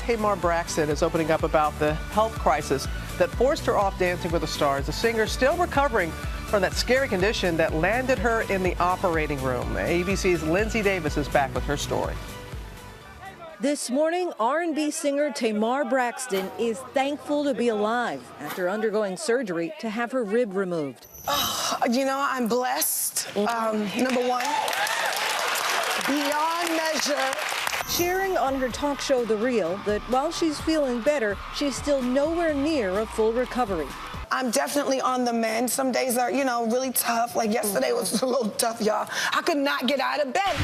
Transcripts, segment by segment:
Tamar Braxton is opening up about the health crisis that forced her off Dancing with the Stars. The singer still recovering from that scary condition that landed her in the operating room. ABC's Lindsay Davis is back with her story. This morning, R&B singer Tamar Braxton is thankful to be alive after undergoing surgery to have her rib removed. You know, I'm blessed. Number one, beyond measure. Sharing on her talk show, The Real, that while she's feeling better, she's still nowhere near a full recovery. I'm definitely on the mend. Some days are, really tough. Like yesterday was a little tough, y'all. I could not get out of bed.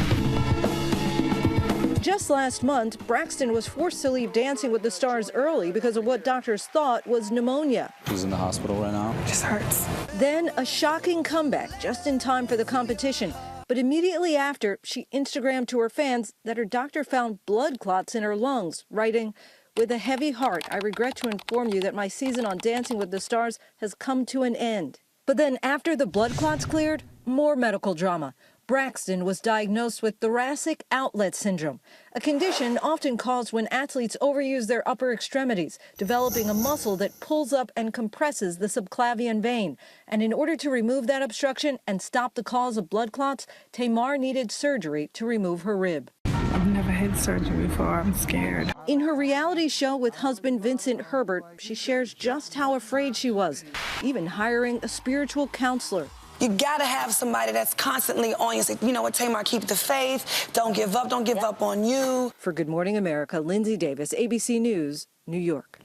Just last month, Braxton was forced to leave Dancing with the Stars early because of what doctors thought was pneumonia. She's in the hospital right now. It just hurts. Then a shocking comeback just in time for the competition. But immediately after, she Instagrammed to her fans that her doctor found blood clots in her lungs, writing, "With a heavy heart, I regret to inform you that my season on Dancing with the Stars has come to an end." But then after the blood clots cleared, more medical drama. Braxton was diagnosed with thoracic outlet syndrome, a condition often caused when athletes overuse their upper extremities, developing a muscle that pulls up and compresses the subclavian vein. And in order to remove that obstruction and stop the cause of blood clots, Tamar needed surgery to remove her rib. I've never had surgery before. I'm scared. In her reality show with husband Vincent Herbert, she shares just how afraid she was, even hiring a spiritual counselor. You gotta have somebody that's constantly on you. Say, you know what, Tamar, keep the faith. Don't give up. Don't give up on you. For Good Morning America, Lindsay Davis, ABC News, New York.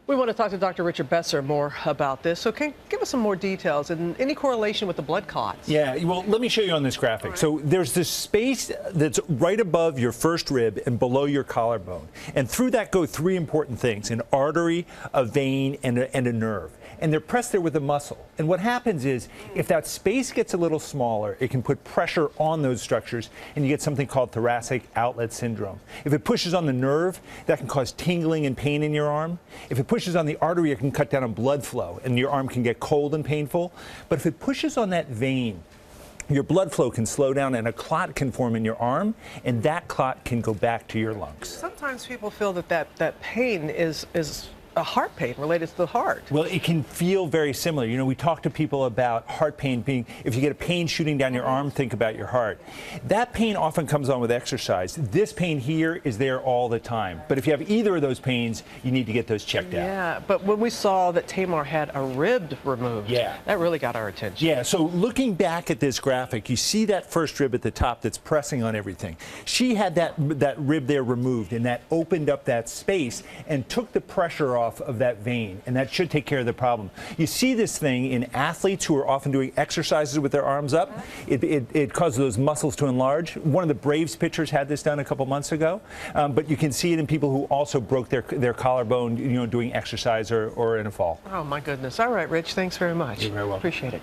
We want to talk to Dr. Richard Besser more about this. So can you give us some more details and any correlation with the blood clots? Yeah, well, let me show you on this graphic. So there's this space that's right above your first rib and below your collarbone. And through that go three important things: an artery, a vein, and a nerve. And they're pressed there with a muscle. And what happens is, if that space gets a little smaller, it can put pressure on those structures, and you get something called thoracic outlet syndrome. If it pushes on the nerve, that can cause tingling and pain in your arm. If it pushes on the artery, it can cut down on blood flow, and your arm can get cold and painful. But if it pushes on that vein, your blood flow can slow down and a clot can form in your arm, and that clot can go back to your lungs. Sometimes people feel that pain is a heart pain related to the heart. Well, it can feel very similar. You know, we talk to people about heart pain being, if you get a pain shooting down your arm, think about your heart. That pain often comes on with exercise. This pain here is there all the time. But if you have either of those pains, you need to get those checked out. Yeah, but when we saw that Tamar had a rib removed, that really got our attention. Yeah, so looking back at this graphic, you see that first rib at the top that's pressing on everything. She had that rib there removed, and that opened up that space and took the pressure off of that vein, and that should take care of the problem. You see this thing in athletes who are often doing exercises with their arms up. It causes those muscles to enlarge. One of the Braves pitchers had this done a couple months ago, but you can see it in people who also broke their collarbone, doing exercise or in a fall. Oh my goodness. All right, Rich, thanks very much. You're very welcome. Appreciate it.